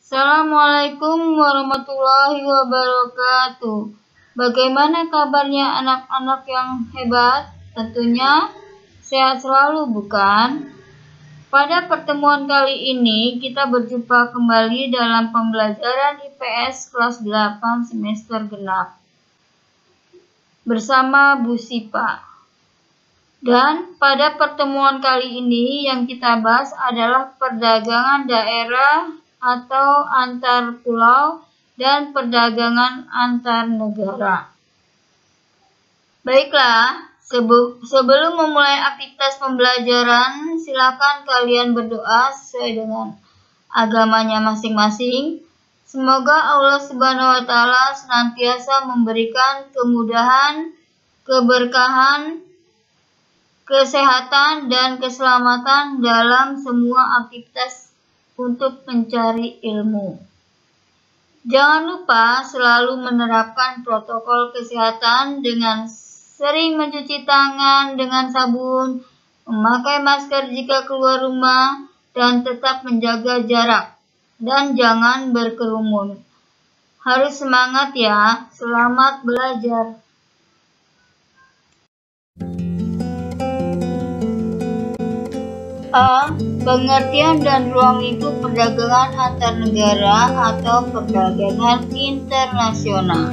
Assalamualaikum warahmatullahi wabarakatuh. Bagaimana kabarnya anak-anak yang hebat? Tentunya sehat selalu, bukan? Pada pertemuan kali ini kita berjumpa kembali dalam pembelajaran IPS kelas 8 semester genap bersama Bu Sipa. Dan pada pertemuan kali ini yang kita bahas adalah perdagangan daerah atau antar pulau dan perdagangan antar negara. Baiklah, sebelum memulai aktivitas pembelajaran, silakan kalian berdoa sesuai dengan agamanya masing-masing. Semoga Allah Subhanahu wa Ta'ala senantiasa memberikan kemudahan, keberkahan, kesehatan, dan keselamatan dalam semua aktivitas untuk mencari ilmu. Jangan lupa selalu menerapkan protokol kesehatan dengan sering mencuci tangan dengan sabun, memakai masker jika keluar rumah, dan tetap menjaga jarak. Dan jangan berkerumun. Harus semangat ya, selamat belajar. A. Pengertian dan ruang lingkup perdagangan antar negara atau perdagangan internasional.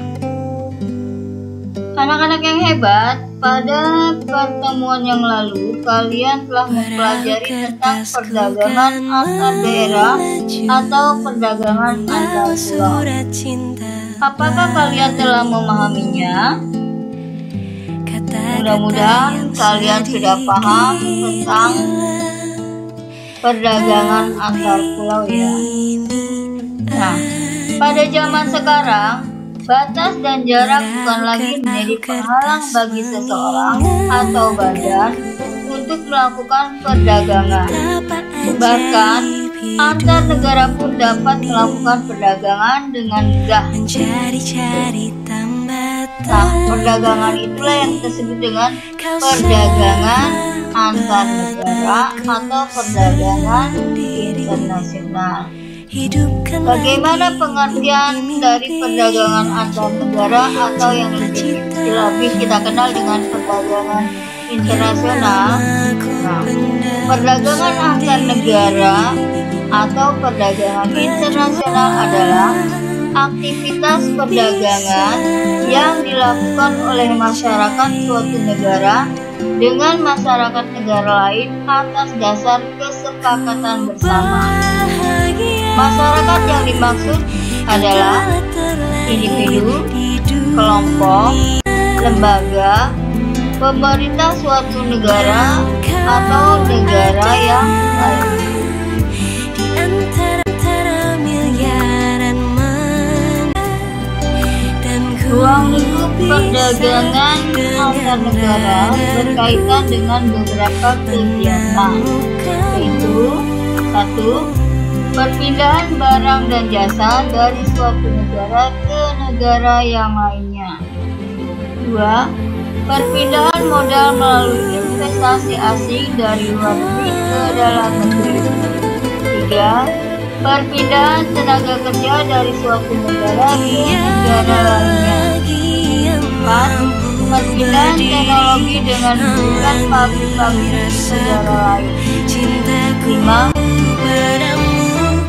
Anak-anak yang hebat, pada pertemuan yang lalu kalian telah mempelajari tentang perdagangan antar daerah atau perdagangan antar pulau. Apakah kalian telah memahaminya? Mudah-mudahan kalian sudah paham tentang perdagangan antar pulau ya. Nah, pada zaman sekarang, batas dan jarak bukan lagi menjadi penghalang bagi seseorang atau badan untuk melakukan perdagangan. Bahkan, antar negara pun dapat melakukan perdagangan dengan mudah. Nah, perdagangan itulah yang disebut dengan perdagangan antar negara atau perdagangan internasional. Bagaimana pengertian dari perdagangan antar negara atau yang lebih kita kenal dengan perdagangan internasional? Nah, perdagangan antar negara atau perdagangan internasional adalah aktivitas perdagangan yang dilakukan oleh masyarakat suatu negara dengan masyarakat negara lain atas dasar kesepakatan bersama. Masyarakat yang dimaksud adalah individu, kelompok, lembaga, pemerintah suatu negara, atau negara yang lain. Ruang lingkup perdagangan antar negara berkaitan dengan beberapa kegiatan, yaitu 1. Perpindahan barang dan jasa dari suatu negara ke negara yang lainnya. 2. Perpindahan modal melalui investasi asing dari luar negeri ke dalam negeri. 3. Perpindahan tenaga kerja dari suatu negara ke negara lainnya. 4. Perpindahan teknologi dengan menggunakan pabrik-pabrik negara lain. 5.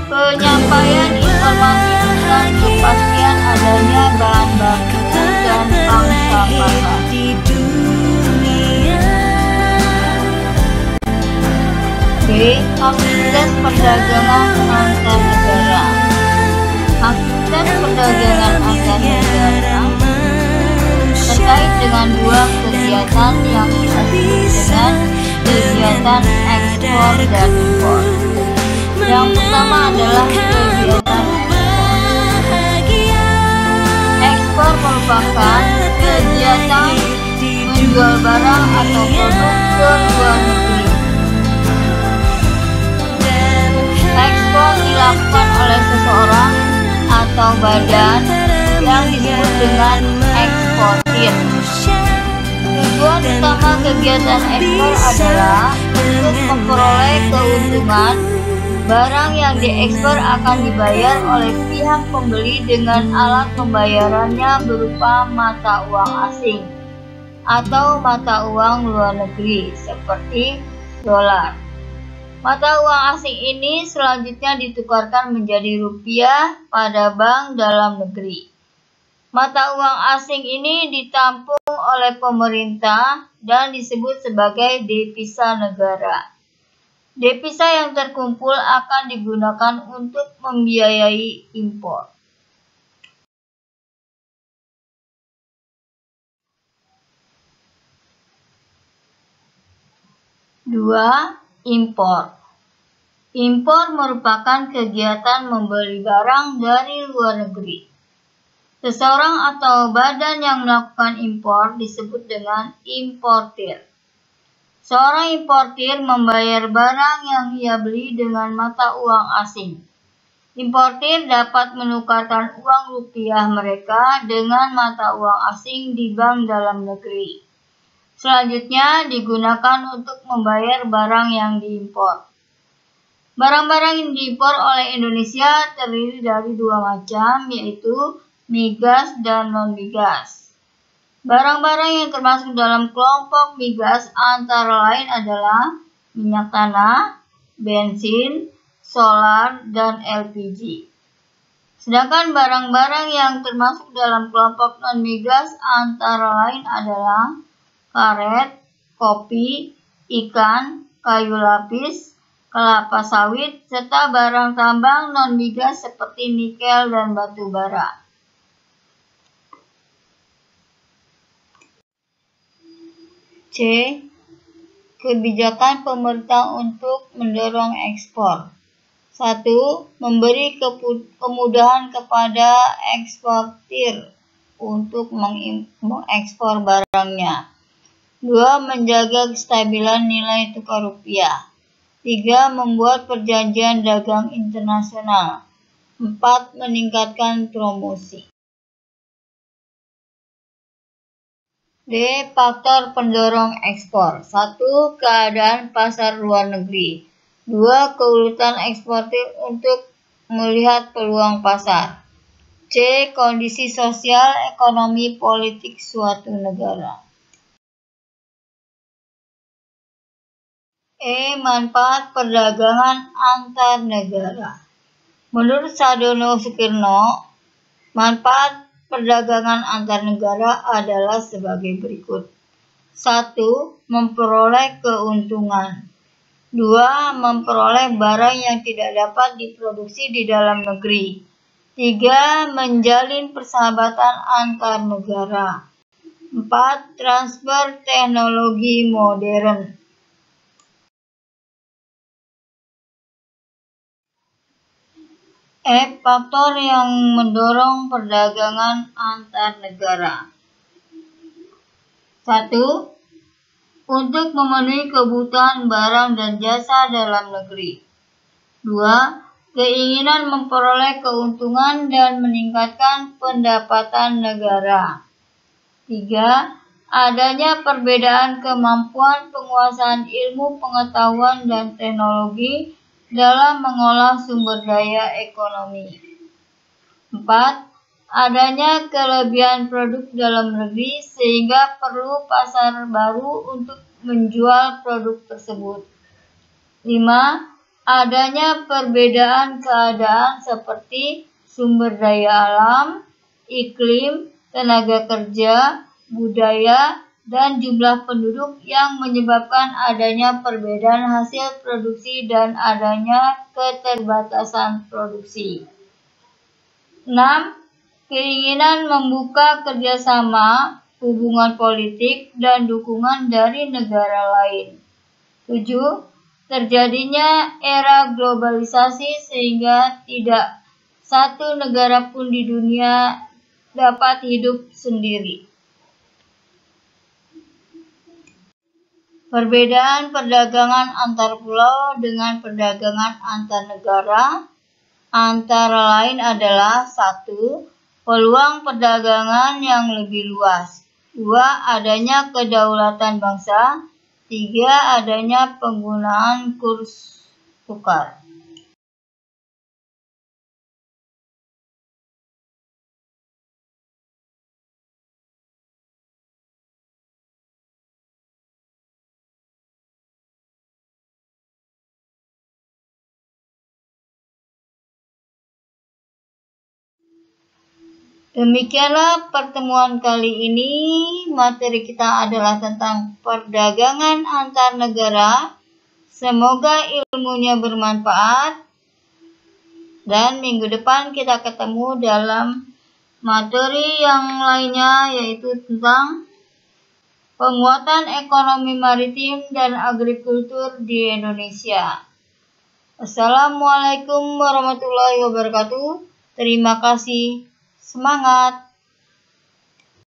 Penyampaian informasi tentang kepastian adanya bahan baku dan pangsa pasar. B. Aktivitas perdagangan antar negara. Aktivitas perdagangan antar negara terkait dengan dua kegiatan yang kita sebut dengan kegiatan ekspor dan impor. Yang pertama adalah kegiatan ekspor merupakan kegiatan menjual barang atau produk ke luar negeri. Ekspor dilakukan oleh seseorang atau badan yang disebut dengan eksportir. Tujuan utama kegiatan ekspor adalah untuk memperoleh keuntungan Barang yang diekspor akan dibayar oleh pihak pembeli dengan alat pembayarannya berupa mata uang asing atau mata uang luar negeri seperti dolar. Mata uang asing ini selanjutnya ditukarkan menjadi rupiah pada bank dalam negeri. Mata uang asing ini ditampung oleh pemerintah dan disebut sebagai devisa negara. Devisa yang terkumpul akan digunakan untuk membiayai impor. 2. Impor. Impor merupakan kegiatan membeli barang dari luar negeri. Seseorang atau badan yang melakukan impor disebut dengan importir. Seorang importir membayar barang yang ia beli dengan mata uang asing. Importir dapat menukarkan uang rupiah mereka dengan mata uang asing di bank dalam negeri. Selanjutnya digunakan untuk membayar barang yang diimpor. Barang-barang yang diimpor oleh Indonesia terdiri dari dua macam, yaitu migas dan non-migas. Barang-barang yang termasuk dalam kelompok migas antara lain adalah minyak tanah, bensin, solar, dan LPG. Sedangkan barang-barang yang termasuk dalam kelompok non-migas antara lain adalah karet, kopi, ikan, kayu lapis, kelapa sawit, serta barang tambang non-migas seperti nikel dan batu bara. C. Kebijakan pemerintah untuk mendorong ekspor. 1. Memberi kemudahan kepada eksportir untuk mengekspor barangnya. 2. Menjaga kestabilan nilai tukar rupiah. 3. Membuat perjanjian dagang internasional. 4. Meningkatkan promosi. D. Faktor pendorong ekspor. 1. Keadaan pasar luar negeri. 2. Keuletan eksportir untuk melihat peluang pasar. C. Kondisi sosial, ekonomi, politik suatu negara. E. Manfaat perdagangan antar negara. Menurut Sadono Sukirno, manfaat perdagangan antar negara adalah sebagai berikut. 1. Memperoleh keuntungan. 2. Memperoleh barang yang tidak dapat diproduksi di dalam negeri. 3. Menjalin persahabatan antar negara. 4. Transfer teknologi modern. Faktor yang mendorong perdagangan antar negara. 1. Untuk memenuhi kebutuhan barang dan jasa dalam negeri. 2. Keinginan memperoleh keuntungan dan meningkatkan pendapatan negara. 3. Adanya perbedaan kemampuan penguasaan ilmu pengetahuan dan teknologi dalam mengolah sumber daya ekonomi. 4. Adanya kelebihan produk dalam negeri sehingga perlu pasar baru untuk menjual produk tersebut. 5. Adanya perbedaan keadaan seperti sumber daya alam, iklim, tenaga kerja, budaya, dan jumlah penduduk yang menyebabkan adanya perbedaan hasil produksi dan adanya keterbatasan produksi. 6. Keinginan membuka kerjasama, hubungan politik, dan dukungan dari negara lain. 7. Terjadinya era globalisasi sehingga tidak satu negara pun di dunia dapat hidup sendiri. Perbedaan perdagangan antar pulau dengan perdagangan antar negara antara lain adalah 1. Peluang perdagangan yang lebih luas. 2. Adanya kedaulatan bangsa. 3. Adanya penggunaan kurs tukar. Demikianlah pertemuan kali ini. Materi kita adalah tentang perdagangan antar negara. Semoga ilmunya bermanfaat. Dan minggu depan kita ketemu dalam materi yang lainnya, yaitu tentang penguatan ekonomi maritim dan agrikultur di Indonesia. Assalamualaikum warahmatullahi wabarakatuh. Terima kasih. Semangat!